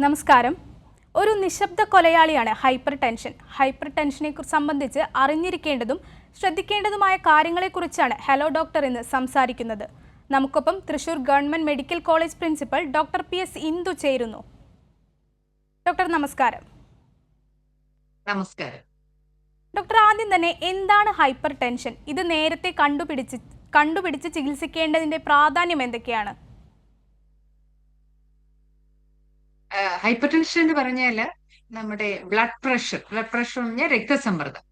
നമസ്കാരം. ഒരു നിശബ്ദ കൊലയാളിയാണ് ഹൈപ്പർ ടെൻഷൻ. ഹൈപ്പർ ടെൻഷനെ സംബന്ധിച്ച് അറിഞ്ഞിരിക്കേണ്ടതും ശ്രദ്ധിക്കേണ്ടതുമായ കാര്യങ്ങളെക്കുറിച്ചാണ് ഹലോ ഡോക്ടർ ഇന്ന് സംസാരിക്കുന്നത്. നമുക്കൊപ്പം Thrissur government medical college principal doctor PS Indu ചേരുന്നു. ഡോക്ടർ നമസ്കാരം. നമസ്കാരം. ഡോക്ടർ, ആദ്യം തന്നെ എന്താണ് ഹൈപ്പർ ടെൻഷൻ? ഇത് നേരത്തെ കണ്ടുപിടിച്ച് ചികിത്സിക്കേണ്ടതിന്റെ പ്രാധാന്യം എന്തൊക്കെയാണ്? ഹൈപ്പർ ടെൻഷൻ എന്ന് പറഞ്ഞാല് നമ്മുടെ ബ്ലഡ് പ്രഷർ എന്ന് പറഞ്ഞാൽ രക്തസമ്മർദ്ദം.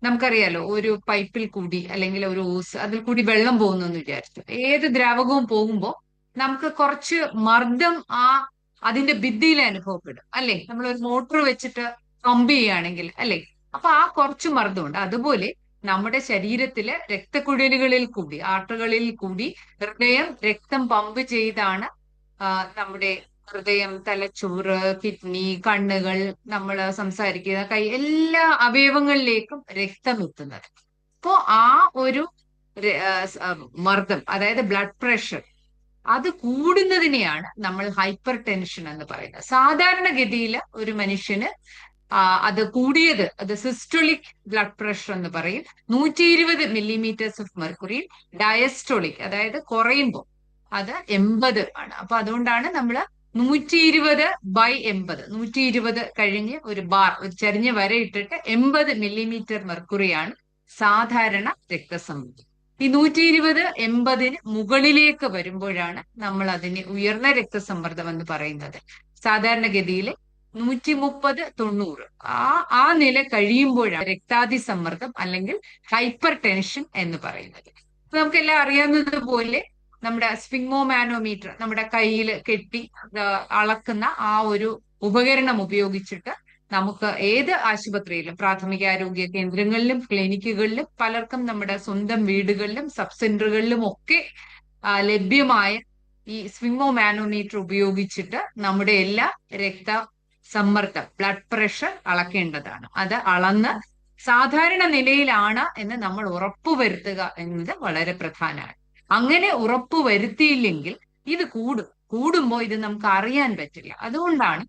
നമുക്കറിയാലോ, ഒരു പൈപ്പിൽ കൂടി അല്ലെങ്കിൽ ഒരു ഓസ് അതിൽ കൂടി വെള്ളം പോകുന്നു എന്ന് വിചാരിച്ചു. ഏത് ദ്രാവകവും പോകുമ്പോൾ നമുക്ക് കുറച്ച് മർദ്ദം അതിന്റെ ഭിത്തിയിൽ അനുഭവപ്പെടും, അല്ലെ? നമ്മൾ ഒരു മോട്ടോർ വെച്ചിട്ട് പമ്പ് ചെയ്യുകയാണെങ്കിൽ, അല്ലെ? അപ്പൊ കുറച്ച് മർദ്ദമുണ്ട്. അതുപോലെ നമ്മുടെ ശരീരത്തില് രക്തക്കുഴലുകളിൽ കൂടി, ആർട്ടറികളിൽ കൂടി ഹൃദയം രക്തം പമ്പ് ചെയ്താണ് നമ്മുടെ ഹൃദയം, തലച്ചോറ്, കിഡ്നി, കണ്ണുകൾ, നമ്മൾ സംസാരിക്കുന്ന കൈ, എല്ലാ അവയവങ്ങളിലേക്കും രക്തം എത്തുന്നത്. അപ്പോ ഒരു മർദ്ദം, അതായത് ബ്ലഡ് പ്രഷർ, അത് കൂടുന്നതിനെയാണ് നമ്മൾ ഹൈപ്പർ ടെൻഷൻ എന്ന് പറയുന്നത്. സാധാരണഗതിയിൽ ഒരു മനുഷ്യന് അത് കൂടിയത്, അത് സിസ്റ്റോളിക് ബ്ലഡ് പ്രഷർ എന്ന് പറയും, 120 millimeters of mercury. ഡയസ്റ്റോളിക്, അതായത് കുറയുമ്പോൾ അത് 80 ആണ്. അപ്പൊ അതുകൊണ്ടാണ് നമ്മൾ 120/80, 120 കഴിഞ്ഞ് ഒരു ചരിഞ്ഞ വര ഇട്ടിട്ട് 80 millimeter മെർക്കുറിയാണ് സാധാരണ രക്തസമ്മർദ്ദം. ഈ 120, 80 മുകളിലേക്ക് വരുമ്പോഴാണ് നമ്മൾ അതിനെ ഉയർന്ന രക്തസമ്മർദ്ദം എന്ന് പറയുന്നത്. സാധാരണഗതിയിൽ 130, 90 ആ നില കഴിയുമ്പോഴാണ് രക്താതിസമ്മർദ്ദം അല്ലെങ്കിൽ ഹൈപ്പർ ടെൻഷൻ എന്ന് പറയുന്നത്. നമുക്കെല്ലാം അറിയാവുന്നതുപോലെ നമ്മുടെ സ്ഫിഗ്മോമാനോമീറ്റർ നമ്മുടെ കയ്യിൽ കെട്ടി അളക്കുന്ന ഒരു ഉപകരണം ഉപയോഗിച്ചിട്ട് നമുക്ക് ഏത് ആശുപത്രിയിലും, പ്രാഥമികാരോഗ്യ കേന്ദ്രങ്ങളിലും ക്ലിനിക്കുകളിലും, പലർക്കും നമ്മുടെ സ്വന്തം വീടുകളിലും സബ് സെന്ററുകളിലും ഒക്കെ ലഭ്യമായ ഈ സ്ഫിഗ്മോമാനോമീറ്റർ ഉപയോഗിച്ചിട്ട് നമ്മുടെ എല്ലാ രക്തസമ്മർദ്ദം, ബ്ലഡ് പ്രഷർ അളക്കേണ്ടതാണ്. അത് അളന്ന് സാധാരണ നിലയിലാണ് എന്ന് നമ്മൾ ഉറപ്പുവരുത്തുക എന്നത് വളരെ പ്രധാനമാണ്. അങ്ങനെ ഉറപ്പ് വരുത്തിയില്ലെങ്കിൽ ഇത് കൂടുമ്പോ ഇത് നമുക്ക് അറിയാൻ പറ്റില്ല. അതുകൊണ്ടാണ്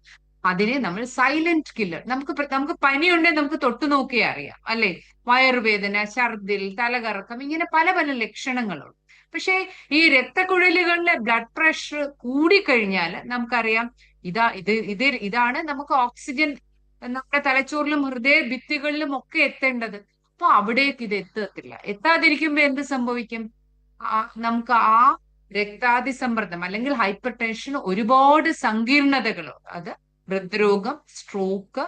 അതിനെ നമ്മൾ സൈലന്റ് കില്ലർ. നമുക്ക് പനിയുണ്ടെങ്കിൽ നമുക്ക് തൊട്ടു നോക്കിയേ അറിയാം, അല്ലെ? വയറുവേദന, ഛർദിൽ, തലകറക്കം, ഇങ്ങനെ പല പല ലക്ഷണങ്ങളുണ്ട്. പക്ഷെ ഈ രക്തക്കുഴലുകളിലെ ബ്ലഡ് പ്രഷർ കൂടിക്കഴിഞ്ഞാൽ നമുക്കറിയാം, ഇതാണ് നമുക്ക് ഓക്സിജൻ നമ്മുടെ തലച്ചോറിലും ഹൃദയ ഭിത്തികളിലും ഒക്കെ എത്തേണ്ടത്. അപ്പൊ അവിടേക്ക് ഇത് എത്താതിരിക്കുമ്പോ എന്ത് സംഭവിക്കും? നമുക്ക് രക്താതിസമ്മർദ്ദം അല്ലെങ്കിൽ ഹൈപ്പർ ടെൻഷൻ ഒരുപാട് സങ്കീർണതകളുണ്ട്. അത് ഹൃദ്രോഗം, സ്ട്രോക്ക്,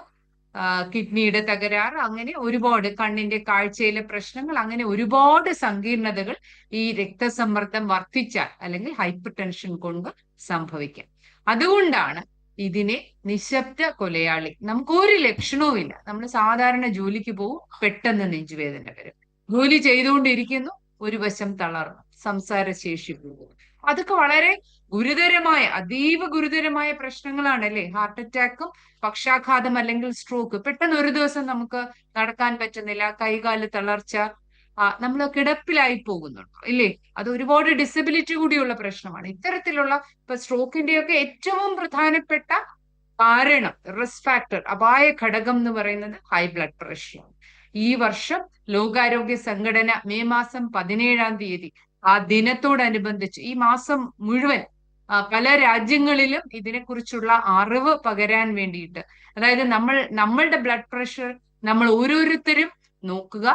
കിഡ്നിയുടെ തകരാറ്, അങ്ങനെ ഒരുപാട്, കണ്ണിന്റെ കാഴ്ചയിലെ പ്രശ്നങ്ങൾ, അങ്ങനെ ഒരുപാട് സങ്കീർണതകൾ ഈ രക്തസമ്മർദ്ദം വർദ്ധിച്ചാൽ അല്ലെങ്കിൽ ഹൈപ്പർ ടെൻഷൻ കൊണ്ട് സംഭവിക്കാം. അതുകൊണ്ടാണ് ഇതിനെ നിശബ്ദ കൊലയാളി. നമുക്ക് ഒരു ലക്ഷണവും ഇല്ല, നമ്മൾ സാധാരണ ജോലിക്ക് പോകും, പെട്ടെന്ന് നെഞ്ചുവേദന വരും, ജോലി ചെയ്തുകൊണ്ടിരിക്കുന്നു, ഒരു വശം തളർന്നു, സംസാരശേഷി പോകും. അതൊക്കെ വളരെ ഗുരുതരമായ, അതീവ ഗുരുതരമായ പ്രശ്നങ്ങളാണ്, അല്ലെ? ഹാർട്ട് അറ്റാക്കും പക്ഷാഘാതം അല്ലെങ്കിൽ സ്ട്രോക്ക്. പെട്ടെന്ന് ഒരു ദിവസം നമുക്ക് നടക്കാൻ പറ്റുന്നില്ല, കൈകാല് തളർച്ച, നമ്മൾ കിടപ്പിലായി പോകുന്നുണ്ടോ, ഇല്ലേ? അത് ഒരുപാട് ഡിസബിലിറ്റി കൂടിയുള്ള പ്രശ്നമാണ്. ഇത്തരത്തിലുള്ള ഇപ്പൊ സ്ട്രോക്കിന്റെയൊക്കെ ഏറ്റവും പ്രധാനപ്പെട്ട കാരണം, റിസ്ക് ഫാക്ടർ, അപായ ഘടകം എന്ന് പറയുന്നത് ഹൈ ബ്ലഡ് പ്രഷറാണ്. ഈ വർഷം ലോകാരോഗ്യ സംഘടന മെയ് മാസം 17-ാം തീയതി ആ ദിനത്തോടനുബന്ധിച്ച് ഈ മാസം മുഴുവൻ പല രാജ്യങ്ങളിലും ഇതിനെക്കുറിച്ചുള്ള അറിവ് പകരാൻ വേണ്ടിയിട്ട്, അതായത് നമ്മളുടെ ബ്ലഡ് പ്രഷർ നമ്മൾ ഓരോരുത്തരും നോക്കുക,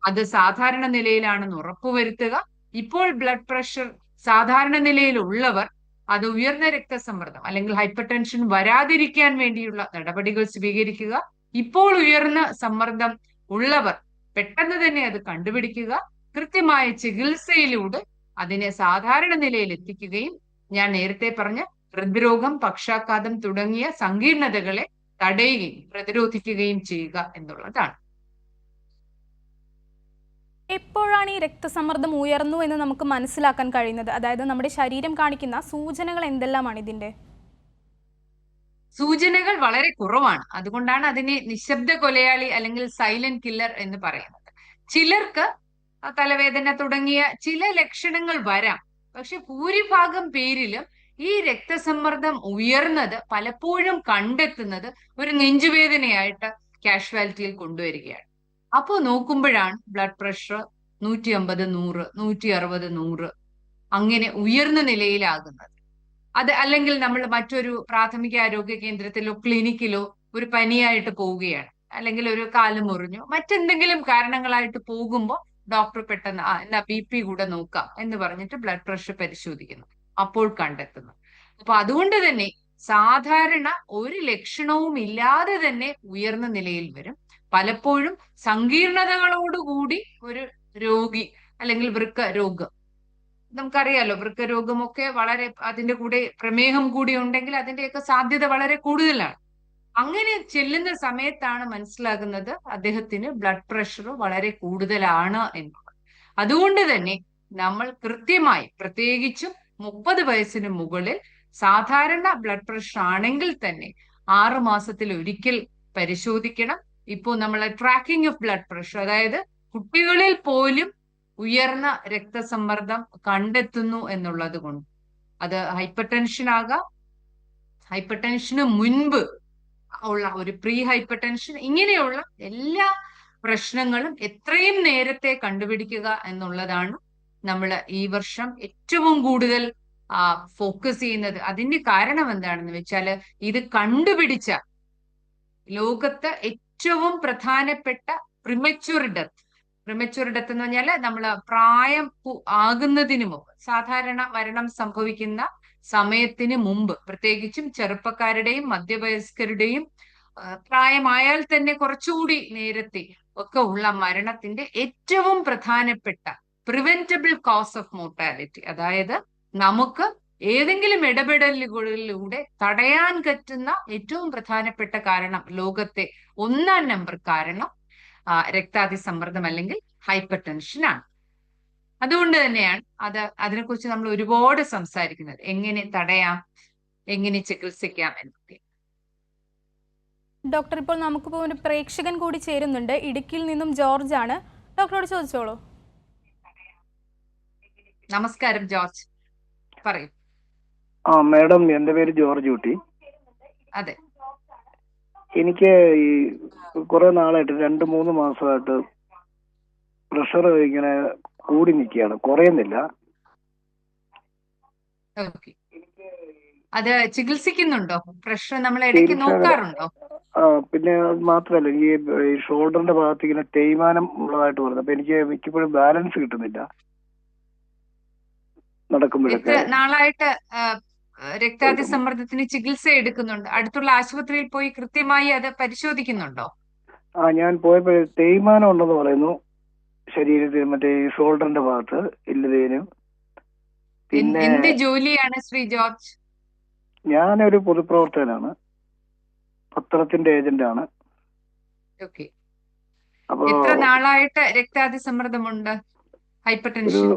അത് സാധാരണ നിലയിലാണെന്ന് ഉറപ്പുവരുത്തുക. ഇപ്പോൾ ബ്ലഡ് പ്രഷർ സാധാരണ നിലയിലുള്ളവർ അത് ഉയർന്ന രക്തസമ്മർദ്ദം അല്ലെങ്കിൽ ഹൈപ്പർ ടെൻഷൻ വരാതിരിക്കാൻ വേണ്ടിയുള്ള നടപടികൾ സ്വീകരിക്കുക. ഇപ്പോൾ ഉയർന്ന സമ്മർദ്ദം ഉള്ളവർ പെട്ടെന്ന് തന്നെ അത് കണ്ടുപിടിക്കുക, കൃത്യമായ ചികിത്സയിലൂടെ അതിനെ സാധാരണ നിലയിൽ എത്തിക്കുകയും ഞാൻ നേരത്തെ പറഞ്ഞ ഹൃദ്രോഗം, പക്ഷാഘാതം തുടങ്ങിയ സങ്കീർണതകളെ തടയുകയും പ്രതിരോധിക്കുകയും ചെയ്യുക എന്നുള്ളതാണ്. എപ്പോഴാണ് ഈ രക്തസമ്മർദ്ദം ഉയർന്നു എന്ന് നമുക്ക് മനസ്സിലാക്കാൻ കഴിയുന്നത്? അതായത് നമ്മുടെ ശരീരം കാണിക്കുന്ന സൂചനകൾ എന്തെല്ലാമാണ് ഇതിന്റെ? സൂചനകൾ വളരെ കുറവാണ്. അതുകൊണ്ടാണ് അതിനെ നിശബ്ദ കൊലയാളി അല്ലെങ്കിൽ സൈലന്റ് കില്ലർ എന്ന് പറയുന്നത്. ചിലർക്ക് തലവേദന തുടങ്ങിയ ചില ലക്ഷണങ്ങൾ വരാം, പക്ഷെ ഭൂരിഭാഗം പേരിലും ഈ രക്തസമ്മർദ്ദം ഉയർന്നത് പലപ്പോഴും കണ്ടെത്തുന്നത് ഒരു നെഞ്ചുവേദനയായിട്ട് കാഷ്വാലിറ്റിയിൽ കൊണ്ടുവരികയാണ്. അപ്പോൾ നോക്കുമ്പോഴാണ് ബ്ലഡ് പ്രഷർ 150, 100, 160, 100 അങ്ങനെ ഉയർന്ന നിലയിലാകുന്നത്. അത് അല്ലെങ്കിൽ നമ്മൾ മറ്റൊരു പ്രാഥമിക ആരോഗ്യ കേന്ദ്രത്തിലോ ക്ലിനിക്കിലോ ഒരു പനിയായിട്ട് പോവുകയാണ്, അല്ലെങ്കിൽ ഒരു കാല് മുറിഞ്ഞു, മറ്റെന്തെങ്കിലും കാരണങ്ങളായിട്ട് പോകുമ്പോൾ ഡോക്ടർ പെട്ടെന്ന് എന്നാ BP കൂടെ നോക്കാം എന്ന് പറഞ്ഞിട്ട് ബ്ലഡ് പ്രഷർ പരിശോധിക്കുന്നു. അപ്പോൾ കണ്ടെത്തുന്നു. അപ്പൊ അതുകൊണ്ട് തന്നെ സാധാരണ ഒരു ലക്ഷണവും ഇല്ലാതെ തന്നെ ഉയർന്ന നിലയിൽ വരും. പലപ്പോഴും സങ്കീർണതകളോടുകൂടി ഒരു രോഗി അല്ലെങ്കിൽ വൃക്ക രോഗം, നമുക്കറിയാലോ വൃക്ക രോഗമൊക്കെ വളരെ, അതിന്റെ കൂടെ പ്രമേഹം കൂടി ഉണ്ടെങ്കിൽ അതിന്റെയൊക്കെ സാധ്യത വളരെ കൂടുതലാണ്. അങ്ങനെ ചെല്ലുന്ന സമയത്താണ് മനസ്സിലാകുന്നത് അദ്ദേഹത്തിന് ബ്ലഡ് പ്രഷർ വളരെ കൂടുതലാണ് എന്നുള്ളത്. അതുകൊണ്ട് തന്നെ നമ്മൾ കൃത്യമായി, പ്രത്യേകിച്ചും 30 വയസ്സിന് മുകളിൽ സാധാരണ ബ്ലഡ് പ്രഷർ ആണെങ്കിൽ തന്നെ 6 മാസത്തിൽ ഒരിക്കൽ പരിശോധിക്കണം. ഇപ്പോൾ നമ്മൾ ട്രാക്കിംഗ് ഓഫ് ബ്ലഡ് പ്രഷർ, അതായത് കുട്ടികളിൽ പോലും ഉയർന്ന രക്തസമ്മർദ്ദം കണ്ടെത്തുന്നു എന്നുള്ളത് കൊണ്ട്, അത് ഹൈപ്പർ ടെൻഷൻ ആകാം, ഹൈപ്പർ ടെൻഷന് മുൻപ് ഉള്ള ഒരു പ്രീ ഹൈപ്പർ ടെൻഷൻ, ഇങ്ങനെയുള്ള എല്ലാ പ്രശ്നങ്ങളും എത്രയും നേരത്തെ കണ്ടുപിടിക്കുക എന്നുള്ളതാണ് നമ്മൾ ഈ വർഷം ഏറ്റവും കൂടുതൽ ഫോക്കസ് ചെയ്യുന്നത്. അതിന്റെ കാരണം എന്താണെന്ന് വെച്ചാൽ, ഇത് കണ്ടുപിടിച്ച ലോകത്ത് ഏറ്റവും പ്രധാനപ്പെട്ട പ്രിമച്വർ ഡെത്ത്, പ്രിമച്വർ ഡെത്ത് എന്ന് പറഞ്ഞാൽ നമ്മൾ പ്രായം ആകുന്നതിന് മുമ്പ്, സാധാരണ മരണം സംഭവിക്കുന്ന സമയത്തിന് മുമ്പ്, പ്രത്യേകിച്ചും ചെറുപ്പക്കാരുടെയും മധ്യവയസ്കരുടെയും പ്രായമായാൽ തന്നെ കുറച്ചുകൂടി നേരത്തെ ഒക്കെ ഉള്ള മരണത്തിന്റെ ഏറ്റവും പ്രധാനപ്പെട്ട പ്രിവെന്റബിൾ കോസ് ഓഫ് മോർട്ടാലിറ്റി, അതായത് നമുക്ക് ഏതെങ്കിലും ഇടപെടലുകളിലൂടെ തടയാൻ പറ്റുന്ന ഏറ്റവും പ്രധാനപ്പെട്ട കാരണം, ലോകത്തെ 1-ാം നമ്പർ കാരണം രക്താതിസമ്മർദ്ദം അല്ലെങ്കിൽ ഹൈപ്പർ ടെൻഷൻ ആണ്. അതുകൊണ്ട് തന്നെയാണ് അതിനെക്കുറിച്ച് നമ്മൾ ഒരുപാട് സംസാരിക്കുന്നത്, എങ്ങനെ തടയാം, എങ്ങനെ ചികിത്സിക്കാം എന്നൊക്കെ. ഡോക്ടർ, ഇപ്പോൾ നമുക്കിപ്പോൾ ഒരു പ്രേക്ഷകൻ കൂടി ചേരുന്നുണ്ട്. ഇടുക്കിയിൽ നിന്നും ജോർജ് ആണ്. ഡോക്ടറോട് ചോദിച്ചോളൂ. നമസ്കാരം ജോർജ്, പറയൂ. മാഡം, എന്റെ പേര് ജോർജ് കുട്ടി. അതെ, എനിക്ക് ഈ കുറെ നാളായിട്ട് 2-3 മാസമായിട്ട് പ്രഷർ ഇങ്ങനെ കൂടി നിൽക്കുകയാണ്, കുറയുന്നില്ല. അത് ചികിത്സിക്കുന്നുണ്ടോ? പ്രഷർ നമ്മൾ ഇടയ്ക്ക് നോക്കാറുണ്ടോ? പിന്നെ അത് മാത്രമല്ല, ഈ ഷോൾഡറിന്റെ ഭാഗത്ത് ഇങ്ങനെ തേയ്മാനം ഉള്ളതായിട്ട് പറഞ്ഞു. അപ്പൊ എനിക്ക് മിക്കപ്പോഴും ബാലൻസ് കിട്ടുന്നില്ല നടക്കുമ്പോഴൊക്കെ. നാളായിട്ട് രക്താതിസമ്മർദ്ദത്തിന് ചികിത്സ എടുക്കുന്നുണ്ട്? അടുത്തുള്ള ആശുപത്രിയിൽ പോയി കൃത്യമായി അത് പരിശോധിക്കുന്നുണ്ടോ? ഞാൻ പോയപ്പോ തേയ്മാനം ഉണ്ടെന്ന് പറയുന്നു ശരീരത്തിൽ, മറ്റേ ഈ ഷോൾഡറിന്റെ ഭാഗത്ത് എല്ലുവേനും. പിന്നെ എന്ത് ജോലിയാണ് ശ്രീ ജോർജ്? ഞാനൊരു പൊതുപ്രവർത്തകനാണ്, പത്രത്തിന്റെ ഏജന്റാണ്. അപ്പൊ എത്ര നാളായിട്ട് രക്താതിസമ്മർദ്ദമുണ്ട്, ഹൈപ്പർ ടെൻഷൻ?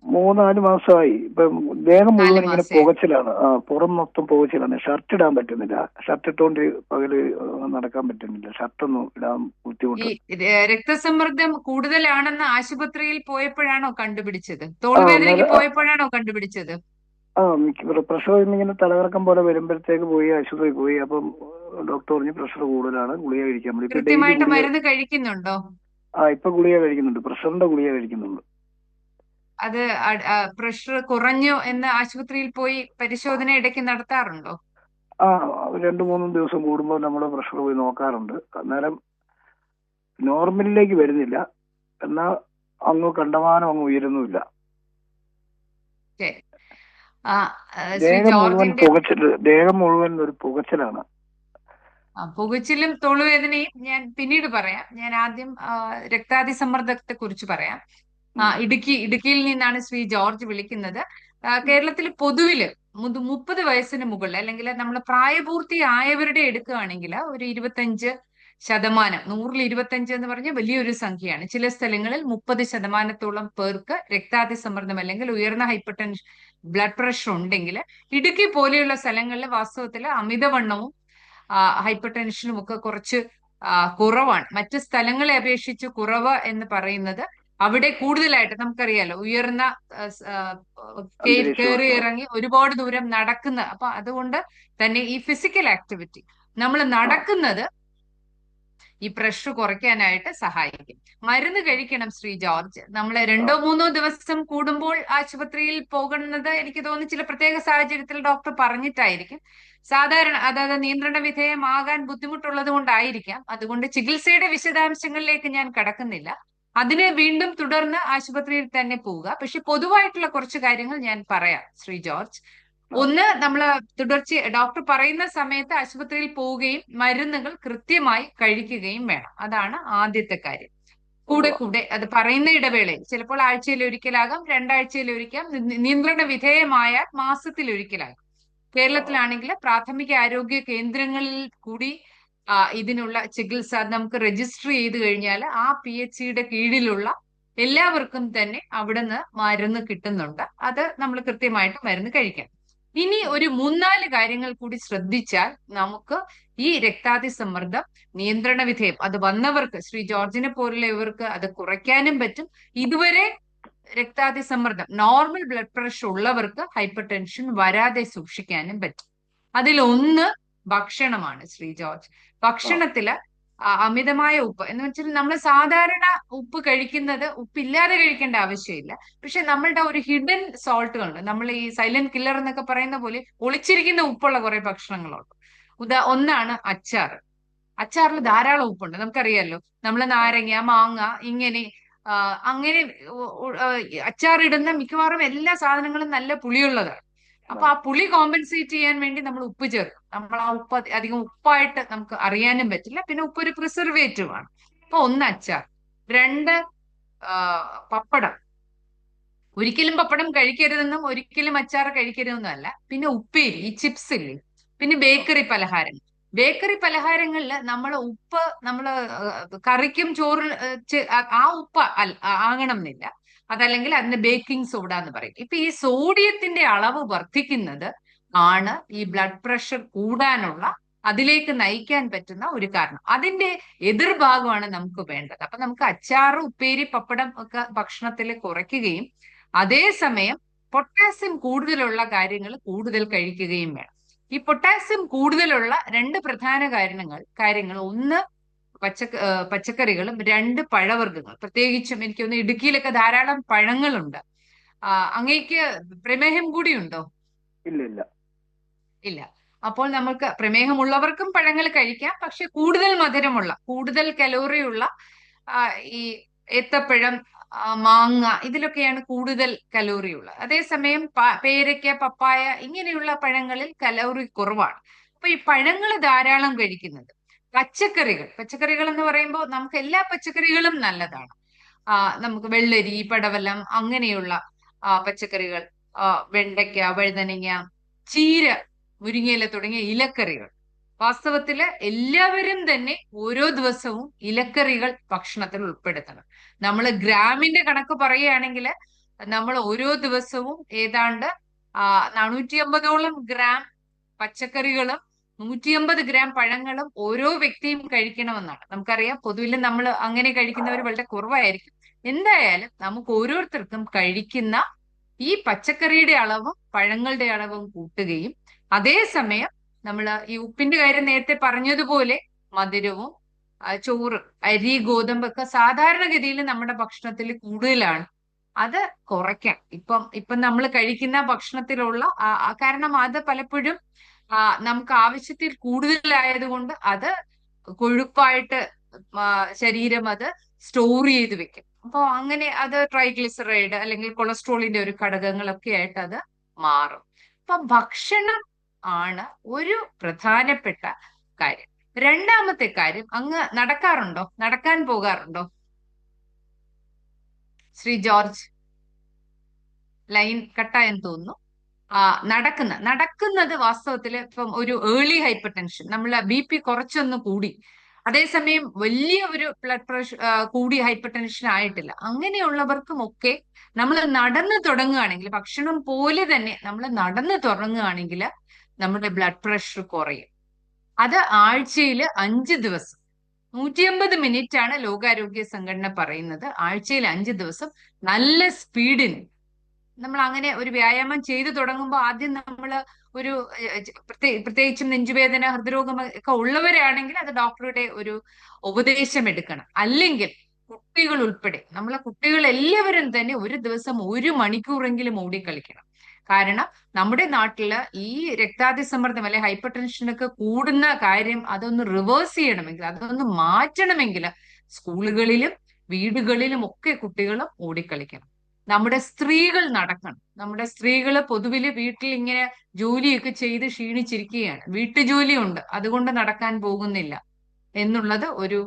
3-4 മാസമായി. ഇപ്പം ദേഹം മുഴുവൻ ഇങ്ങനെ പുകച്ചിലാണ്, പുറം മൊത്തം പുകച്ചിലാണ്. ഷർട്ട് ഇടാൻ പറ്റുന്നില്ല, ഷർട്ട് ഇട്ടുകൊണ്ട് പകല് നടക്കാൻ പറ്റുന്നില്ല, ഷർട്ടൊന്നും ഇടാൻ ബുദ്ധിമുട്ട്. രക്തസമ്മർദ്ദം കൂടുതലാണെന്ന് ആശുപത്രിയിൽ പോയപ്പോഴാണോ കണ്ടുപിടിച്ചത്? തോൾവേദനയ്ക്ക് പോയപ്പോഴാണോ കണ്ടുപിടിച്ചത്? പ്രഷർ ഇങ്ങനെ തലകറക്കം പോലെ വരുമ്പോഴത്തേക്ക് പോയി ആശുപത്രിയിൽ പോയി. അപ്പം ഡോക്ടർ പറഞ്ഞു പ്രഷർ കൂടുതലാണ്, ഗുളിക കഴിക്കാൻ മതി. കൃത്യമായിട്ട് മരുന്ന് കഴിക്കുന്നുണ്ടോ? ഇപ്പൊ ഗുളിക കഴിക്കുന്നുണ്ട്, പ്രഷറിന്റെ ഗുളിക കഴിക്കുന്നുണ്ട്. അത് പ്രഷർ കുറഞ്ഞു എന്ന് ആശുപത്രിയിൽ പോയി പരിശോധന ഇടയ്ക്ക് നടത്താറുണ്ടോ? 2-3 ദിവസം കൂടുമ്പോൾ നമ്മൾ പ്രഷർ പോയി നോക്കാറുണ്ട്. അന്നേരം നോർമലിലേക്ക് വരുന്നില്ല, എന്നാ അങ്ങ് കണ്ടമാനം അങ്ങ് ഉയരുന്നുമില്ല. ദേഹം മുഴുവൻ ഒരു പുകച്ചിലാണ്. പുകച്ചിലും തോളുവേദനയും ഞാൻ പിന്നീട് പറയാം. ഞാൻ ആദ്യം രക്താതിസമ്മർദ്ദത്തെ കുറിച്ച് പറയാം. ഇടുക്കിയിൽ നിന്നാണ് ശ്രീ ജോർജ് വിളിക്കുന്നത്. കേരളത്തിൽ പൊതുവില് 30 വയസ്സിന് മുകളിൽ, അല്ലെങ്കിൽ നമ്മൾ പ്രായപൂർത്തിയായവരുടെ എടുക്കുകയാണെങ്കിൽ ഒരു 25%, 100-ൽ 25 എന്ന് പറഞ്ഞാൽ വലിയൊരു സംഖ്യയാണ്. ചില സ്ഥലങ്ങളിൽ 30% പേർക്ക് രക്താതിസമ്മർദ്ദം അല്ലെങ്കിൽ ഉയർന്ന ഹൈപ്പർ ടെൻഷൻ, ബ്ലഡ് പ്രഷർ ഉണ്ടെങ്കിൽ, ഇടുക്കി പോലെയുള്ള സ്ഥലങ്ങളിൽ വാസ്തവത്തിൽ അമിതവണ്ണവും ഹൈപ്പർ ടെൻഷനും ഒക്കെ കുറച്ച് കുറവാണ്. മറ്റു സ്ഥലങ്ങളെ അപേക്ഷിച്ച് കുറവ് എന്ന് പറയുന്നത് അവിടെ കൂടുതലായിട്ട് നമുക്കറിയാലോ ഉയർന്ന കയറി അന്തരീക്ഷം. ഇറങ്ങി ഒരുപാട് ദൂരം നടക്കുന്ന, അപ്പൊ അതുകൊണ്ട് തന്നെ ഈ ഫിസിക്കൽ ആക്ടിവിറ്റി നമ്മൾ നടക്കുന്നത് ഈ പ്രഷർ കുറയ്ക്കാനായിട്ട് സഹായിക്കും. മരുന്ന് കഴിക്കണം ശ്രീ ജോർജ്. നമ്മൾ 2-3 ദിവസം കൂടുമ്പോൾ ആശുപത്രിയിൽ പോകുന്നത് എനിക്ക് തോന്നുന്നു ചില പ്രത്യേക സാഹചര്യത്തിൽ ഡോക്ടർ പറഞ്ഞിട്ടായിരിക്കും. സാധാരണ അതായത് നിയന്ത്രണ വിധേയമാകാൻ ബുദ്ധിമുട്ടുള്ളത് കൊണ്ടായിരിക്കാം. അതുകൊണ്ട് ചികിത്സയുടെ വിശദാംശങ്ങളിലേക്ക് ഞാൻ കടക്കുന്നില്ല. അതിനെ വീണ്ടും തുടർന്ന് ആശുപത്രിയിൽ തന്നെ പോവുക. പക്ഷെ പൊതുവായിട്ടുള്ള കുറച്ച് കാര്യങ്ങൾ ഞാൻ പറയാം ശ്രീ ജോർജ്. ഒന്ന്, നമ്മൾ ഡോക്ടർ പറയുന്ന സമയത്ത് ആശുപത്രിയിൽ പോവുകയും മരുന്നുകൾ കൃത്യമായി കഴിക്കുകയും വേണം. അതാണ് ആദ്യത്തെ കാര്യം. കൂടെ അത് പറയുന്ന ഇടവേളയിൽ, ചിലപ്പോൾ ആഴ്ചയിൽ ഒരിക്കലാകാം, 2 ആഴ്ചയിൽ ഒരിക്കൽ, നിയന്ത്രണ വിധേയമായാൽ മാസത്തിൽ ഒരിക്കലാകാം. കേരളത്തിലാണെങ്കിൽ പ്രാഥമിക ആരോഗ്യ കേന്ദ്രങ്ങളിൽ കൂടി ഇതിനുള്ള ചികിത്സ നമുക്ക് രജിസ്റ്റർ ചെയ്ത് കഴിഞ്ഞാൽ ആ PHCയുടെ കീഴിലുള്ള എല്ലാവർക്കും തന്നെ അവിടുന്ന് മരുന്ന് കിട്ടുന്നുണ്ട്. അത് നമ്മൾ കൃത്യമായിട്ട് മരുന്ന് കഴിക്കണം. ഇനി ഒരു 3-4 കാര്യങ്ങൾ കൂടി ശ്രദ്ധിച്ചാൽ നമുക്ക് ഈ രക്താതിസമ്മർദ്ദം നിയന്ത്രണ വിധേയം, അത് വന്നവർക്ക്, ശ്രീ ജോർജിനെ പോലുള്ള ഇവർക്ക് അത് കുറയ്ക്കാനും പറ്റും. ഇതുവരെ രക്താതിസമ്മർദ്ദം, നോർമൽ ബ്ലഡ് പ്രഷർ ഉള്ളവർക്ക് ഹൈപ്പർ ടെൻഷൻ വരാതെ സൂക്ഷിക്കാനും പറ്റും. അതിലൊന്ന് ഭക്ഷണമാണ് ശ്രീ ജോർജ്. ഭക്ഷണത്തില് അമിതമായ ഉപ്പ് എന്ന് വെച്ചാൽ നമ്മൾ സാധാരണ ഉപ്പ് കഴിക്കുന്നത് ഉപ്പില്ലാതെ കഴിക്കേണ്ട ആവശ്യമില്ല. പക്ഷെ നമ്മളുടെ ഒരു ഹിഡൻ സോൾട്ടുകളുണ്ട്. നമ്മൾ ഈ സൈലന്റ് കില്ലർ എന്നൊക്കെ പറയുന്ന പോലെ ഒളിച്ചിരിക്കുന്ന ഉപ്പുള്ള കുറെ ഭക്ഷണങ്ങളുണ്ട്. ഒന്നാണ് അച്ചാർ. അച്ചാറിൽ ധാരാളം ഉപ്പുണ്ട്, നമുക്കറിയാലോ. നമ്മൾ നാരങ്ങ, മാങ്ങ, ഇങ്ങനെ അങ്ങനെ അച്ചാറിടുന്ന മിക്കവാറും എല്ലാ സാധനങ്ങളും നല്ല പുളിയുള്ളതാണ്. അപ്പൊ ആ പുളി കോമ്പൻസേറ്റ് ചെയ്യാൻ വേണ്ടി നമ്മൾ ഉപ്പ് ചേർക്കും. നമ്മൾ ആ ഉപ്പ് അധികം ഉപ്പായിട്ട് നമുക്ക് അറിയാനും പറ്റില്ല. പിന്നെ ഉപ്പ് ഒരു പ്രിസർവേറ്റീവ് ആണ്. അപ്പൊ ഒന്ന് അച്ചാർ. 2, പപ്പടം. ഒരിക്കലും പപ്പടം കഴിക്കരുതെന്നും ഒരിക്കലും അച്ചാർ കഴിക്കരുതെന്നും അല്ല. പിന്നെ ഉപ്പേരി, ഈ ചിപ്സ് ഇല്ലേ. പിന്നെ ബേക്കറി പലഹാരങ്ങൾ. ബേക്കറി പലഹാരങ്ങളിൽ നമ്മൾ ഉപ്പ്, നമ്മൾ കറിക്കും ചോറ് ആ ഉപ്പ് ആകണം എന്നില്ല. അതല്ലെങ്കിൽ അതിന് ബേക്കിംഗ് സോഡ എന്ന് പറയും. ഇപ്പൊ ഈ സോഡിയത്തിന്റെ അളവ് വർദ്ധിക്കുന്നത് ആണ് ഈ ബ്ലഡ് പ്രഷർ കൂടാനുള്ള, അതിലേക്ക് നയിക്കാൻ പറ്റുന്ന ഒരു കാരണം. അതിന്റെ എതിർഭാഗമാണ് നമുക്ക് വേണ്ടത്. അപ്പൊ നമുക്ക് അച്ചാറ്, ഉപ്പേരി, പപ്പടം ഒക്കെ ഭക്ഷണത്തിൽ കുറയ്ക്കുകയും അതേസമയം പൊട്ടാസ്യം കൂടുതലുള്ള കാര്യങ്ങൾ കൂടുതൽ കഴിക്കുകയും വേണം. ഈ പൊട്ടാസ്യം കൂടുതലുള്ള 2 പ്രധാന കാര്യങ്ങൾ ഒന്ന് പച്ചക്കറികളും, 2 പഴവർഗ്ഗങ്ങൾ. പ്രത്യേകിച്ചും എനിക്ക് തോന്നുന്നു ഇടുക്കിയിലൊക്കെ ധാരാളം പഴങ്ങളുണ്ട്. അങ്ങേക്ക് പ്രമേഹം കൂടി ഉണ്ടോ? ഇല്ല. അപ്പോൾ നമുക്ക് പ്രമേഹമുള്ളവർക്കും പഴങ്ങൾ കഴിക്കാം. പക്ഷെ കൂടുതൽ മധുരമുള്ള, കൂടുതൽ കലോറിയുള്ള ഈ ഏത്തപ്പഴം, മാങ്ങ, ഇതിലൊക്കെയാണ് കൂടുതൽ കലോറി ഉള്ളത്. അതേസമയം പേരയ്ക്ക, പപ്പായ ഇങ്ങനെയുള്ള പഴങ്ങളിൽ കലോറി കുറവാണ്. അപ്പൊ ഈ പഴങ്ങൾ ധാരാളം കഴിക്കുന്നത്, പച്ചക്കറികൾ എന്ന് പറയുമ്പോൾ നമുക്ക് എല്ലാ പച്ചക്കറികളും നല്ലതാണ്. നമുക്ക് വെള്ളരി, പടവലം, അങ്ങനെയുള്ള പച്ചക്കറികൾ, വെണ്ടയ്ക്ക, വഴുതനങ്ങ, ചീര, മുരിങ്ങയില തുടങ്ങിയ ഇലക്കറികൾ. വാസ്തവത്തില് എല്ലാവരും തന്നെ ഓരോ ദിവസവും ഇലക്കറികൾ ഭക്ഷണത്തിൽ ഉൾപ്പെടുത്തണം. നമ്മൾ ഗ്രാമിന്റെ കണക്ക് പറയുകയാണെങ്കിൽ നമ്മൾ ഓരോ ദിവസവും ഏതാണ്ട് 450ഓളം ഗ്രാം പച്ചക്കറികളും 150 ഗ്രാം പഴങ്ങളും ഓരോ വ്യക്തിയും കഴിക്കണമെന്നാണ്. നമുക്കറിയാം പൊതുവിൽ നമ്മൾ അങ്ങനെ കഴിക്കുന്നവർ വളരെ കുറവായിരിക്കും. എന്തായാലും നമുക്ക് ഓരോരുത്തർക്കും കഴിക്കുന്ന ഈ പച്ചക്കറിയുടെ അളവും പഴങ്ങളുടെ അളവും കൂട്ടുകയും അതേസമയം നമ്മൾ ഈ ഉപ്പിന്റെ കാര്യം നേരത്തെ പറഞ്ഞതുപോലെ മധുരവും, ചോറ്, അരി, ഗോതമ്പൊക്കെ സാധാരണഗതിയിൽ നമ്മുടെ ഭക്ഷണത്തിൽ കൂടുതലാണ്. അത് കുറയ്ക്കാം. ഇപ്പം നമ്മൾ കഴിക്കുന്ന ഭക്ഷണത്തിലുള്ള കാരണം അത് പലപ്പോഴും നമുക്ക് ആവശ്യത്തിൽ കൂടുതലായതുകൊണ്ട് അത് കൊഴുപ്പായിട്ട് ശരീരം അത് സ്റ്റോർ ചെയ്ത് വെക്കും. അപ്പൊ അങ്ങനെ അത് ട്രൈഗ്ലിസറൈഡ് അല്ലെങ്കിൽ കൊളസ്ട്രോളിന്റെ ഒരു ഘടകങ്ങളൊക്കെ ആയിട്ട് അത് മാറും. അപ്പൊ ഭക്ഷണം ആണ് ഒരു പ്രധാനപ്പെട്ട കാര്യം. രണ്ടാമത്തെ കാര്യം, അങ്ങ് നടക്കാൻ പോകാറുണ്ടോ ശ്രീ ജോർജ്? ലൈൻ കട്ടായെന്ന് തോന്നുന്നു. നടക്കുന്നത് വാസ്തവത്തിൽ ഇപ്പം ഒരു ഏർലി ഹൈപ്പർ ടെൻഷൻ, നമ്മൾ BP കുറച്ചൊന്ന് കൂടി, അതേസമയം വലിയ ഒരു ബ്ലഡ് പ്രഷർ കൂടി ഹൈപ്പർ ടെൻഷൻ ആയിട്ടില്ല, അങ്ങനെയുള്ളവർക്കും ഒക്കെ നമ്മൾ നടന്നു തുടങ്ങുകയാണെങ്കിൽ, ഭക്ഷണം പോലെ തന്നെ നമ്മൾ നടന്നു തുടങ്ങുകയാണെങ്കിൽ നമ്മുടെ ബ്ലഡ് പ്രഷർ കുറയും. അത് ആഴ്ചയിൽ 5 ദിവസം 150 ആണ് ലോകാരോഗ്യ സംഘടന പറയുന്നത്. ആഴ്ചയിൽ 5 ദിവസം നല്ല സ്പീഡിന് നമ്മൾ അങ്ങനെ ഒരു വ്യായാമം ചെയ്തു തുടങ്ങുമ്പോൾ ആദ്യം നമ്മൾ ഒരു പ്രത്യേകിച്ചും നെഞ്ചുവേദന, ഹൃദ്രോഗം ഒക്കെ ഉള്ളവരാണെങ്കിൽ അത് ഡോക്ടറുടെ ഒരു ഉപദേശം എടുക്കണം. അല്ലെങ്കിൽ കുട്ടികൾ ഉൾപ്പെടെ നമ്മളെ കുട്ടികൾ എല്ലാവരും തന്നെ ഒരു ദിവസം 1 മണിക്കൂറെങ്കിലും ഓടിക്കളിക്കണം. കാരണം നമ്മുടെ നാട്ടില് ഈ രക്താതിസമ്മർദ്ദം അല്ലെ ഹൈപ്പർ ടെൻഷനൊക്കെ കൂടുന്ന കാര്യം അതൊന്ന് റിവേഴ്സ് ചെയ്യണമെങ്കിൽ, അതൊന്ന് മാറ്റണമെങ്കിൽ സ്കൂളുകളിലും വീടുകളിലും ഒക്കെ കുട്ടികൾ ഓടിക്കളിക്കണം. നമ്മുടെ സ്ത്രീകൾ നടക്കണം. നമ്മുടെ സ്ത്രീകൾ പൊതുവില് വീട്ടിൽ ഇങ്ങനെ ജോലിയൊക്കെ ചെയ്ത് ക്ഷീണിച്ചിരിക്കുകയാണ്. വീട്ടുജോലിയുണ്ട്, അതുകൊണ്ട് നടക്കാൻ പോകുന്നില്ല എന്നുള്ളത് ഒരു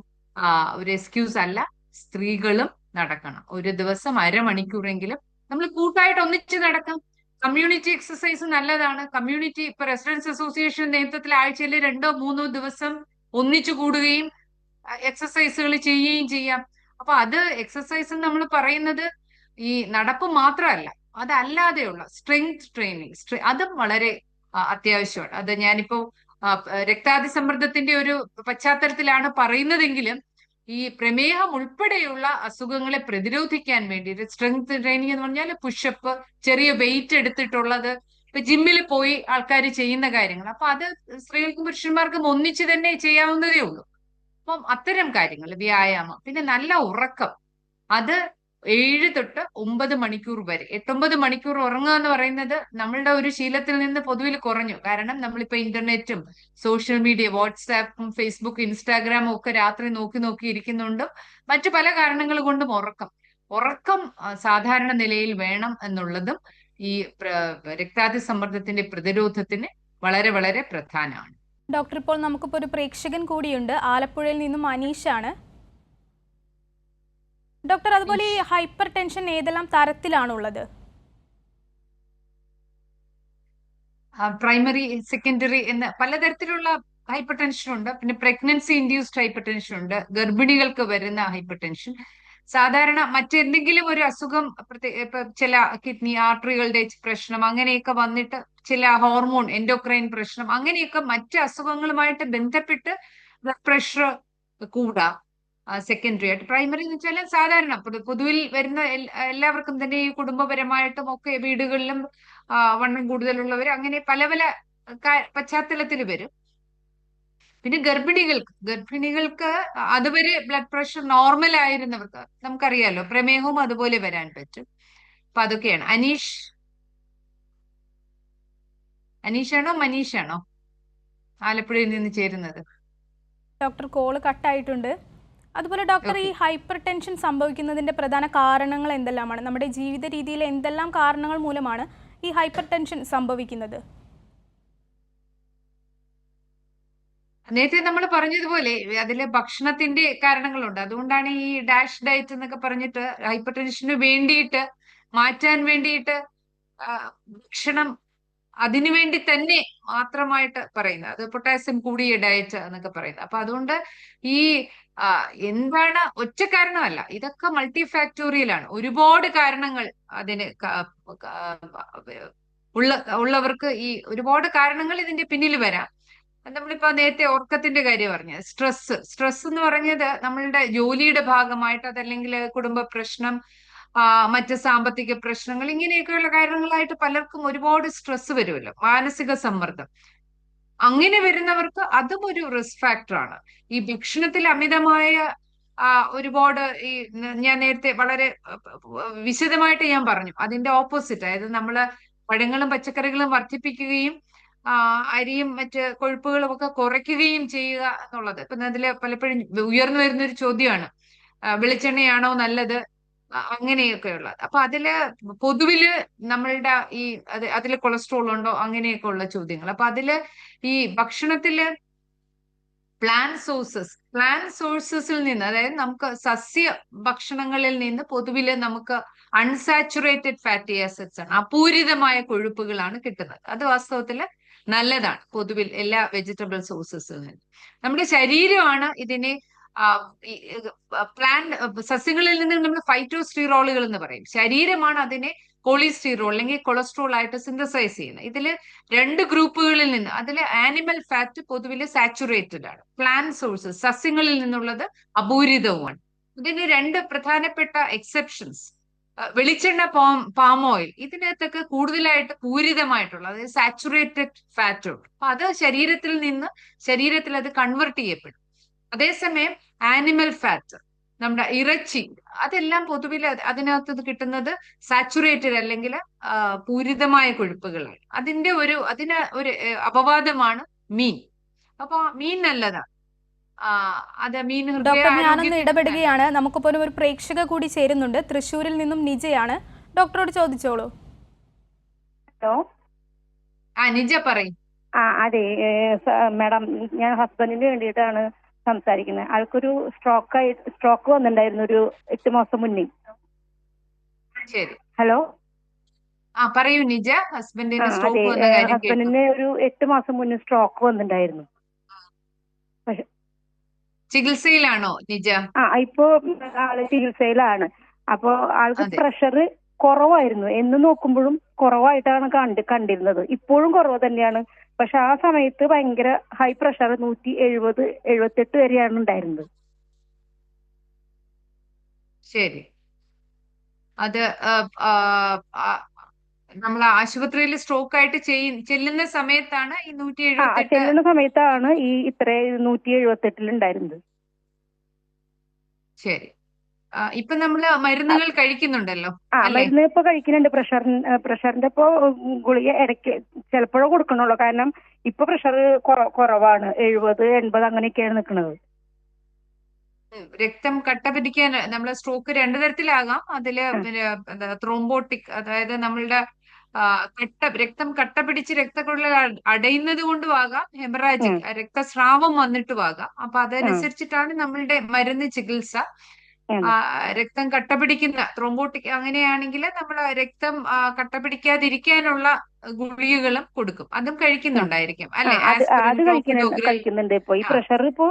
എക്സ്ക്യൂസ് അല്ല. സ്ത്രീകളും നടക്കണം. ഒരു ദിവസം 1/2 മണിക്കൂറെങ്കിലും നമ്മൾ കൂട്ടായിട്ട് ഒന്നിച്ച് നടക്കാം. കമ്മ്യൂണിറ്റി എക്സസൈസ് നല്ലതാണ്. കമ്മ്യൂണിറ്റി ഇപ്പൊ റെസിഡൻസ് അസോസിയേഷൻ നേതൃത്വത്തിൽ ആഴ്ചയിൽ 2-3 ദിവസം ഒന്നിച്ചു കൂടുകയും എക്സസൈസുകൾ ചെയ്യുകയും ചെയ്യാം. അപ്പൊ അത് എക്സസൈസ് നമ്മൾ പറയുന്നത് ഈ നടപ്പ് മാത്രമല്ല, അതല്ലാതെയുള്ള സ്ട്രെങ്ത് ട്രെയിനിങ് അതും വളരെ അത്യാവശ്യമാണ്. അത് ഞാനിപ്പോ രക്താതിസമ്മർദ്ദത്തിന്റെ ഒരു പശ്ചാത്തലത്തിലാണ് പറയുന്നതെങ്കിലും ഈ പ്രമേഹം ഉൾപ്പെടെയുള്ള അസുഖങ്ങളെ പ്രതിരോധിക്കാൻ വേണ്ടി സ്ട്രെങ്ത് ട്രെയിനിങ് എന്ന് പറഞ്ഞാൽ പുഷപ്പ്, ചെറിയ വെയിറ്റ് എടുത്തിട്ടുള്ളത്, ഇപ്പൊ ജിമ്മിൽ പോയി ആൾക്കാർ ചെയ്യുന്ന കാര്യങ്ങൾ. അപ്പൊ അത് സ്ത്രീകൾക്കും പുരുഷന്മാർക്കും ഒന്നിച്ച് തന്നെ ചെയ്യാവുന്നതേ ഉള്ളൂ. അപ്പം അത്തരം കാര്യങ്ങൾ, വ്യായാമം, പിന്നെ നല്ല ഉറക്കം, അത് 7 തൊട്ട് 9 മണിക്കൂർ വരെ. 8-9 മണിക്കൂർ ഉറങ്ങുക എന്ന് പറയുന്നത് നമ്മളുടെ ഒരു ശീലത്തിൽ നിന്ന് പൊതുവിൽ കുറഞ്ഞു. കാരണം നമ്മളിപ്പോ ഇന്റർനെറ്റും സോഷ്യൽ മീഡിയ, വാട്സാപ്പും ഫേസ്ബുക്ക്, ഇൻസ്റ്റാഗ്രാമും ഒക്കെ രാത്രി നോക്കി ഇരിക്കുന്നുണ്ടും മറ്റു പല കാരണങ്ങൾ കൊണ്ടും ഉറക്കം സാധാരണ നിലയിൽ വേണം എന്നുള്ളതും ഈ രക്താതിസമ്മർദ്ദത്തിന്റെ പ്രതിരോധത്തിന് വളരെ വളരെ പ്രധാനമാണ്. ഡോക്ടർ, ഇപ്പോൾ നമുക്കിപ്പോൾ ഒരു പ്രേക്ഷകൻ കൂടിയുണ്ട്. ആലപ്പുഴയിൽ നിന്നും അനീഷാണ്. ഡോക്ടർ, അതുപോലെ ഈ ഹൈപ്പർ ടെൻഷൻ ഏതെല്ലാം തരത്തിലാണുള്ളത്? പ്രൈമറി, സെക്കൻഡറി എന്ന് പലതരത്തിലുള്ള ഹൈപ്പർ ടെൻഷൻ ഉണ്ട്. പിന്നെ പ്രഗ്നൻസി ഇൻഡ്യൂസ്ഡ് ഹൈപ്പർ ടെൻഷൻ ഉണ്ട്, ഗർഭിണികൾക്ക് വരുന്ന ഹൈപ്പർ ടെൻഷൻ. സാധാരണ മറ്റെന്തെങ്കിലും ഒരു അസുഖം, ഇപ്പൊ ചില കിഡ്നി ആർട്ടറികളുടെ പ്രശ്നം അങ്ങനെയൊക്കെ വന്നിട്ട്, ചില ഹോർമോൺ എൻഡോക്രൈൻ പ്രശ്നം, അങ്ങനെയൊക്കെ മറ്റ് അസുഖങ്ങളുമായിട്ട് ബന്ധപ്പെട്ട് ബ്ലഡ് പ്രഷർ കൂടാം. സെക്കൻഡറി ആയിട്ട്. പ്രൈമറി എന്ന് വെച്ചാൽ സാധാരണ പൊതുവിൽ വരുന്ന എല്ലാവർക്കും തന്നെ ഈ കുടുംബപരമായിട്ടും ഒക്കെ വീടുകളിലും വണ്ണം കൂടുതലുള്ളവർ അങ്ങനെ പല പല പശ്ചാത്തലത്തിൽ വരും. പിന്നെ ഗർഭിണികൾക്ക് അതുവരെ ബ്ലഡ് പ്രഷർ നോർമൽ ആയിരുന്നവർക്ക് നമുക്കറിയാലോ പ്രമേഹവും അതുപോലെ വരാൻ പറ്റും. അപ്പൊ അതൊക്കെയാണ്. അനീഷാണോ മനീഷാണോ ആലപ്പുഴയിൽ നിന്ന് ചേരുന്നത്? ഡോക്ടർ, കോള് കട്ടായിട്ടുണ്ട്. അതുപോലെ ഡോക്ടർ, ഈ ഹൈപ്പർ ടെൻഷൻ സംഭവിക്കുന്നതിന്റെ പ്രധാന കാരണങ്ങൾ എന്തെല്ലാമാണ്? നമ്മുടെ ജീവിത രീതിയിൽ എന്തെല്ലാം കാരണങ്ങൾ മൂലമാണ് ഈ ഹൈപ്പർ ടെൻഷൻ സംഭവിക്കുന്നത്? നേരത്തെ നമ്മൾ പറഞ്ഞതുപോലെ അതില് ഭക്ഷണത്തിന്റെ കാരണങ്ങളുണ്ട്. അതുകൊണ്ടാണ് ഈ ഡാഷ് ഡയറ്റ് എന്നൊക്കെ പറഞ്ഞിട്ട് ഹൈപ്പർ ടെൻഷന് വേണ്ടിയിട്ട് മാറ്റാൻ വേണ്ടിയിട്ട് ഭക്ഷണം അതിനുവേണ്ടി തന്നെ മാത്രമായിട്ട് പറയുന്നത്. അത് പൊട്ടാസ്യം കൂടിയ ഡയറ്റ് എന്നൊക്കെ പറയുന്നത്. അപ്പൊ അതുകൊണ്ട് ഈ എന്താണ് ഒറ്റ കാരണമല്ല, ഇതൊക്കെ മൾട്ടി ഫാക്ടോറിയലാണ്. ഒരുപാട് കാരണങ്ങൾ അതിന് ഉള്ളവർക്ക് ഈ ഒരുപാട് കാരണങ്ങൾ ഇതിന്റെ പിന്നിൽ വരാം. നമ്മളിപ്പോ നേരത്തെ ഉറക്കത്തിന്റെ കാര്യം പറഞ്ഞ സ്ട്രെസ് എന്ന് പറഞ്ഞത് നമ്മളുടെ ജോലിയുടെ ഭാഗമായിട്ട്, അതല്ലെങ്കിൽ കുടുംബ പ്രശ്നം, മറ്റ് സാമ്പത്തിക പ്രശ്നങ്ങൾ, ഇങ്ങനെയൊക്കെയുള്ള കാരണങ്ങളായിട്ട് പലർക്കും ഒരുപാട് സ്ട്രെസ് വരുമല്ലോ, മാനസിക സമ്മർദ്ദം. അങ്ങനെ വരുന്നവർക്ക് അതും ഒരു റിസ്ക് ഫാക്ടറാണ്. ഈ ഭക്ഷണത്തിൽ അമിതമായ ഒരുപാട് ഈ ഞാൻ നേരത്തെ വളരെ വിശദമായിട്ട് ഞാൻ പറഞ്ഞു അതിന്റെ ഓപ്പോസിറ്റ്, അതായത് നമ്മള് പഴങ്ങളും പച്ചക്കറികളും വർദ്ധിപ്പിക്കുകയും അരിയും മറ്റ് കൊഴുപ്പുകളും ഒക്കെ കുറയ്ക്കുകയും ചെയ്യുക എന്നുള്ളത്. ഇപ്പൊ അതില് പലപ്പോഴും ഉയർന്നു വരുന്ന ഒരു ചോദ്യമാണ്, വെളിച്ചെണ്ണയാണോ നല്ലത്, അങ്ങനെയൊക്കെയുള്ള. അപ്പൊ അതില് പൊതുവില് നമ്മളുടെ ഈ അതില് കൊളസ്ട്രോൾ ഉണ്ടോ, അങ്ങനെയൊക്കെ ഉള്ള ചോദ്യങ്ങൾ. അപ്പൊ അതില് ഈ ഭക്ഷണത്തില് പ്ലാൻ സോഴ്സസിൽ നിന്ന്, അതായത് നമുക്ക് സസ്യ ഭക്ഷണങ്ങളിൽ നിന്ന് പൊതുവില് നമുക്ക് അൺസാച്ചുറേറ്റഡ് ഫാറ്റി ആസിഡ്സ് ആണ്, അപൂരിതമായ കൊഴുപ്പുകളാണ് കിട്ടുന്നത്. അത് വാസ്തവത്തില് നല്ലതാണ് പൊതുവിൽ എല്ലാ വെജിറ്റബിൾ സോഴ്സസിൽ നിന്ന്. നമ്മുടെ ശരീരമാണ് ഇതിനെ സസ്യങ്ങളിൽ നിന്ന് നമ്മൾ ഫൈറ്റോസ്റ്റിറോളുകൾ എന്ന് പറയും. ശരീരമാണ് അതിനെ കോളിസ്റ്റീറോൾ അല്ലെങ്കിൽ കൊളസ്ട്രോൾ ആയിട്ട് സിന്തസൈസ് ചെയ്യുന്നത്. ഇതിൽ രണ്ട് ഗ്രൂപ്പുകളിൽ നിന്ന് അതിൽ ആനിമൽ ഫാറ്റ് പൊതുവിൽ സാച്ചുറേറ്റഡ് ആണ്, പ്ലാന്റ് സോഴ്സസ് സസ്യങ്ങളിൽ നിന്നുള്ളത് അപൂരിതവുമാണ്. ഇതിന് രണ്ട് പ്രധാനപ്പെട്ട എക്സെപ്ഷൻസ്, വെളിച്ചെണ്ണ, പാം ഓയിൽ, ഇതിനകത്തൊക്കെ കൂടുതലായിട്ട് പൂരിതമായിട്ടുള്ള അതായത് സാച്ചുറേറ്റഡ് ഫാറ്റ് ഉണ്ട്. അപ്പൊ അത് ശരീരത്തിൽ അത് കൺവെർട്ട് ചെയ്യപ്പെടും. അതേസമയം ആനിമൽ ഫാറ്റ്, നമ്മുടെ ഇറച്ചി, അതെല്ലാം പൊതുവിൽ അതിനകത്ത് കിട്ടുന്നത് സാച്ചുറേറ്റഡ് അല്ലെങ്കിൽ പൂരിതമായ കൊഴുപ്പുകളാണ്. അതിന് ഒരു അപവാദമാണ് മീൻ. അപ്പൊ മീൻ നല്ലതാണ്. അത് മീൻ ഡോക്ടർ, ഞാനൊന്ന് ഇടപെടുകയാണ്. നമുക്കൊപ്പം ഒരു പ്രേക്ഷക കൂടി ചേരുന്നുണ്ട്. തൃശ്ശൂരിൽ നിന്നും നിജയാണ്. ഡോക്ടറോട് ചോദിച്ചോളൂ. ഹലോ. നിജ പറയും. അതെ മാഡം, ഞാൻ ഹസ്ബൻഡിന് വേണ്ടിയിട്ടാണ് സംസാരിക്കുന്നത്. ആൾക്കൊരു സ്ട്രോക്ക് വന്നിട്ടുണ്ടായിരുന്നു ഒരു 8 മാസം മുന്നേ. ശരി. ഹലോ. പറയൂ നിജ. ഹസ്ബൻഡിന് ഹസ്ബൻഡിന് ഒരു 8 മാസം മുന്നേ സ്ട്രോക്ക് വന്നിട്ടുണ്ടായിരുന്നു. ചികിത്സയിലാണോ നിജ? ഇപ്പോ ആള് ചികിത്സയിലാണ്. അപ്പൊ ആൾക്ക് പ്രഷർ കുറവായിരുന്നു. എന്ന് നോക്കുമ്പോഴും കുറവായിട്ടാണ് കണ്ടിരുന്നത്. ഇപ്പോഴും കുറവ് തന്നെയാണ്. പക്ഷെ ആ സമയത്ത് ഭയങ്കര ഹൈ പ്രഷർ 170-178 വരെയാണ് ഉണ്ടായിരുന്നത്. ശരി. അത് നമ്മൾ ആശുപത്രിയിൽ സ്ട്രോക്ക് ആയിട്ട് ചെല്ലുന്ന സമയത്താണ് ഈ 178? ചെല്ലുന്ന സമയത്താണ് ഈ ഇത്ര 178 ഉണ്ടായിരുന്നത്. ശരി. ഇപ്പൊ നമ്മള് മരുന്നുകൾ കഴിക്കുന്നുണ്ടല്ലോ? മരുന്ന് ഇപ്പൊ കഴിക്കുന്നുണ്ട്. പ്രഷറിന്റെ ഇപ്പൊ ഗുളിക ഇടയ്ക്ക് ചിലപ്പോഴേ കൊടുക്കണുള്ളൂ. കാരണം ഇപ്പൊ പ്രഷർ കുറവാണ്. 70-80 അങ്ങനെയൊക്കെയാണ് നിൽക്കുന്നത്. രക്തം കട്ട പിടിക്കാൻ നമ്മളെ സ്ട്രോക്ക് രണ്ടു തരത്തിലാകാം. അതില് ത്രോംബോട്ടിക്, അതായത് നമ്മളുടെ രക്തം കട്ട പിടിച്ച് രക്തക്കുഴൽ അടയുന്നത് കൊണ്ടും ആകാം, ഹെമറാജിക് രക്തസ്രാവം വന്നിട്ടും ആകാം. അപ്പൊ അതനുസരിച്ചിട്ടാണ് നമ്മളുടെ മരുന്ന് ചികിത്സ. രക്തം കട്ട പിടിക്കുന്ന ത്രോംബോട്ടിക് അങ്ങനെയാണെങ്കിൽ നമ്മൾ രക്തം കട്ട പിടിക്കാതിരിക്കാനുള്ള ഗുളികകളും കൊടുക്കും. അതും കഴിക്കുന്നുണ്ടായിരിക്കും അല്ലെ? അത് കഴിക്കുന്നുണ്ട്. ഇപ്പൊ ഈ പ്രഷർ ഇപ്പൊ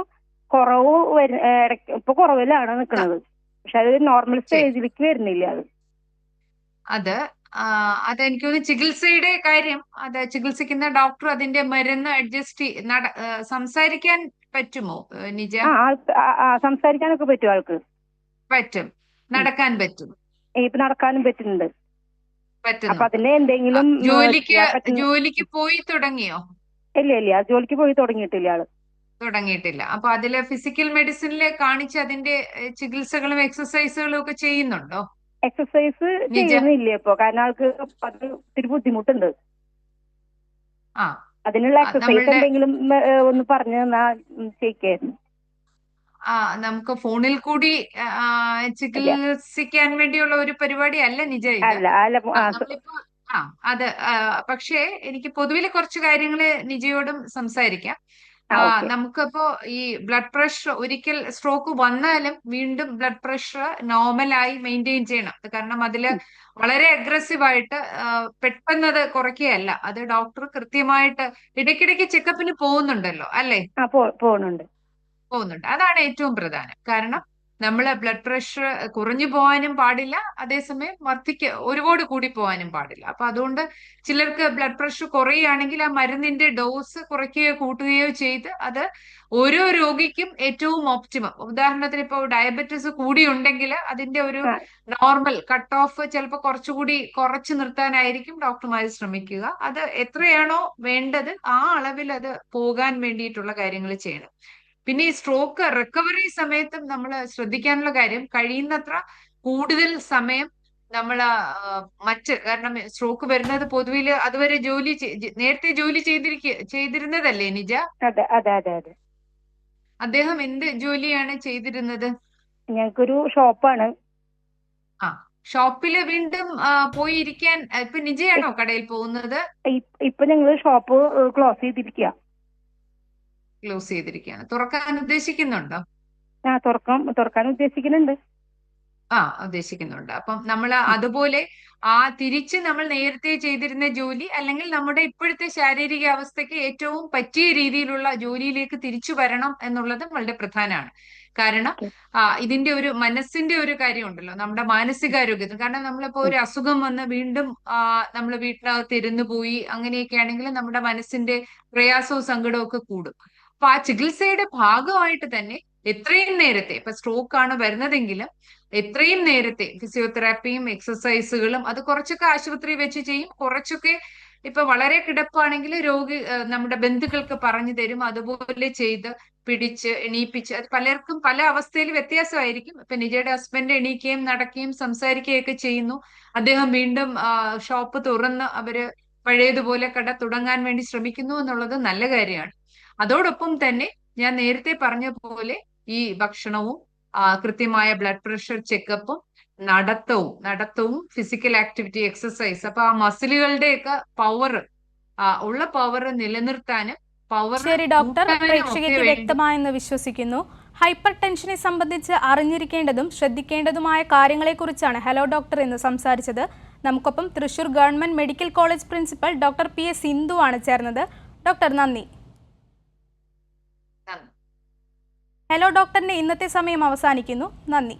ഇപ്പൊ കുറവിലാണ് നിൽക്കുന്നത്. പക്ഷെ അത് നോർമൽ സ്റ്റേജിലേക്ക് വരുന്നില്ല. അതെനിക്ക് തോന്നുന്നു ചികിത്സയുടെ കാര്യം, അത് ചികിത്സിക്കുന്ന ഡോക്ടർ അതിന്റെ മരുന്ന് അഡ്ജസ്റ്റ് സംസാരിക്കാൻ പറ്റുമോ നിജ? സംസാരിക്കാനൊക്കെ പറ്റും. ആൾക്ക് പറ്റും. നടക്കാൻ പറ്റും. ഇപ്പൊ നടക്കാനും പറ്റുന്നുണ്ട്. പറ്റുന്നു. അതിന് എന്തെങ്കിലും ജോലിക്ക് പോയി തുടങ്ങിയോ? ഇല്ല, ജോലിക്ക് പോയി തുടങ്ങിയിട്ടില്ല. അപ്പൊ അതില് ഫിസിക്കൽ മെഡിസിനില് കാണിച്ച് അതിന്റെ ചികിത്സകളും എക്സസൈസുകളും ഒക്കെ ചെയ്യുന്നുണ്ടോ? എക്സസൈസ് ചെയ്യുന്നില്ല ഇപ്പൊ. കാരണം ആൾക്ക് അത് ഒത്തിരി ബുദ്ധിമുട്ടുണ്ട്. അതിനുള്ള എക്സസൈസ് എന്തെങ്കിലും ഒന്ന് പറഞ്ഞു തന്നാ ചെയ്യിക്കായിരുന്നു. നമുക്ക് ഫോണിൽ കൂടി ചികിത്സിക്കാൻ വേണ്ടിയുള്ള ഒരു പരിപാടി അല്ല നിജ. പക്ഷേ എനിക്ക് പൊതുവിൽ കുറച്ച് കാര്യങ്ങള് നിജയോടും സംസാരിക്കാം. നമുക്കിപ്പോ ഈ ബ്ലഡ് പ്രഷർ, ഒരിക്കൽ സ്ട്രോക്ക് വന്നാലും വീണ്ടും ബ്ലഡ് പ്രഷർ നോർമലായി മെയിൻറ്റെയിൻ ചെയ്യണം. കാരണം അതില് വളരെ അഗ്രസീവായിട്ട് പെട്ടെന്നത് കുറയ്ക്കുകയല്ല. അത് ഡോക്ടർ കൃത്യമായിട്ട് ഇടയ്ക്കിടയ്ക്ക് ചെക്കപ്പിന് പോകുന്നുണ്ടല്ലോ അല്ലേ? പോകുന്നുണ്ട്. അതാണ് ഏറ്റവും പ്രധാനം. കാരണം നമ്മള് ബ്ലഡ് പ്രഷർ കുറഞ്ഞു പോകാനും പാടില്ല, അതേസമയം ഒരുപാട് കൂടി പോകാനും പാടില്ല. അപ്പൊ അതുകൊണ്ട് ചിലർക്ക് ബ്ലഡ് പ്രഷർ കുറയുകയാണെങ്കിൽ ആ മരുന്നിന്റെ ഡോസ് കുറയ്ക്കുകയോ കൂട്ടുകയോ ചെയ്ത് അത് ഓരോ രോഗിക്കും ഏറ്റവും ഓപ്റ്റിമം. ഉദാഹരണത്തിന് ഇപ്പോൾ ഡയബറ്റിസ് കൂടിയുണ്ടെങ്കിൽ അതിന്റെ ഒരു നോർമൽ കട്ട് ഓഫ് ചിലപ്പോൾ കുറച്ചുകൂടി കുറച്ചു നിർത്താനായിരിക്കും ഡോക്ടർമാർ ശ്രമിക്കുക. അത് എത്രയാണോ വേണ്ടത് ആ അളവിൽ അത് പോകാൻ വേണ്ടിയിട്ടുള്ള കാര്യങ്ങൾ ചെയ്യണം. പിന്നെ ഈ സ്ട്രോക്ക് റിക്കവറി സമയത്തും നമ്മൾ ശ്രദ്ധിക്കാനുള്ള കാര്യം, കഴിയുന്നത്ര കൂടുതൽ സമയം നമ്മൾ കാരണം സ്ട്രോക്ക് വരുന്നത് പൊതുവിൽ അതുവരെ നേരത്തെ ജോലി ചെയ്തിരുന്നതല്ലേ നിജ? അതെ. അദ്ദേഹം എന്ത് ജോലിയാണ് ചെയ്തിരുന്നത്? ഞങ്ങൾക്കൊരു ഷോപ്പാണ്. ഷോപ്പില് വീണ്ടും പോയി ഇരിക്കാൻ ഇപ്പൊ നിജയാണോ കടയിൽ പോകുന്നത്? ഇപ്പൊ ഞങ്ങള് ഷോപ്പ് ക്ലോസ് ചെയ്തിരിക്കുകയാണ്. തുറക്കാൻ ഉദ്ദേശിക്കുന്നുണ്ടോ? തുറക്കാൻ ഉദ്ദേശിക്കുന്നുണ്ട്. ഉദ്ദേശിക്കുന്നുണ്ട്. അപ്പം നമ്മൾ അതുപോലെ തിരിച്ച് നമ്മൾ നേരത്തെ ചെയ്തിരുന്ന ജോലി അല്ലെങ്കിൽ നമ്മുടെ ഇപ്പോഴത്തെ ശാരീരിക അവസ്ഥയ്ക്ക് ഏറ്റവും പറ്റിയ രീതിയിലുള്ള ജോലിയിലേക്ക് തിരിച്ചു വരണം എന്നുള്ളതും വളരെ പ്രധാനമാണ്. കാരണം ഇതിന്റെ ഒരു മനസ്സിന്റെ ഒരു കാര്യമുണ്ടല്ലോ, നമ്മുടെ മാനസികാരോഗ്യത്തിന്. കാരണം നമ്മളിപ്പോ ഒരു അസുഖം വന്ന് വീണ്ടും നമ്മൾ വീട്ടിനകത്ത് ഇരുന്ന് പോയി അങ്ങനെയൊക്കെ ആണെങ്കിൽ നമ്മുടെ മനസ്സിന്റെ പ്രയാസവും സങ്കടവും ഒക്കെ കൂടും. അപ്പൊ ആ ചികിത്സയുടെ ഭാഗമായിട്ട് തന്നെ എത്രയും നേരത്തെ, ഇപ്പൊ സ്ട്രോക്ക് ആണ് വരുന്നതെങ്കിലും എത്രയും നേരത്തെ ഫിസിയോതെറാപ്പിയും എക്സസൈസുകളും അത് കുറച്ചൊക്കെ ആശുപത്രി വെച്ച് ചെയ്യും, കുറച്ചൊക്കെ ഇപ്പൊ വളരെ കിടപ്പാണെങ്കിൽ നമ്മുടെ ബന്ധുക്കൾക്ക് പറഞ്ഞു തരും, അതുപോലെ ചെയ്ത് പിടിച്ച് എണീപ്പിച്ച്. അത് പലർക്കും പല അവസ്ഥയിൽ വ്യത്യാസമായിരിക്കും. ഇപ്പൊ നിജയുടെ ഹസ്ബൻഡ് എണീക്കുകയും നടക്കുകയും സംസാരിക്കുകയും ഒക്കെ ചെയ്യുന്നു. അദ്ദേഹം വീണ്ടും ഷോപ്പ് തുറന്ന് അവര് പഴയതുപോലെ കട തുടങ്ങാൻ വേണ്ടി ശ്രമിക്കുന്നു എന്നുള്ളത് നല്ല കാര്യമാണ്. അതോടൊപ്പം തന്നെ ഞാൻ നേരത്തെ പറഞ്ഞ പോലെ ഈ ഭക്ഷണവും കൃത്യമായ ബ്ലഡ് പ്രഷർ ചെക്കപ്പും നടത്തവും ഫിസിക്കൽ ആക്ടിവിറ്റി, എക്സസൈസ്. അപ്പൊ ആ മസിലുകളുടെയൊക്കെ ഉള്ള പവർ നിലനിർത്താനും ശരി ഡോക്ടർ, പ്രേക്ഷകർക്ക് വ്യക്തമായെന്ന് വിശ്വസിക്കുന്നു. ഹൈപ്പർ ടെൻഷനെ സംബന്ധിച്ച് അറിഞ്ഞിരിക്കേണ്ടതും ശ്രദ്ധിക്കേണ്ടതുമായ കാര്യങ്ങളെക്കുറിച്ചാണ് ഹലോ ഡോക്ടർ എന്ന് സംസാരിച്ചത്. നമുക്കൊപ്പം Thrissur government medical college principal doctor P S Sindhu ആണ് ചേർന്നത്. ഡോക്ടർ നന്ദി. ഹലോ ഡോക്ടറിന്റെ ഇന്നത്തെ സമയം അവസാനിക്കുന്നു. നന്ദി.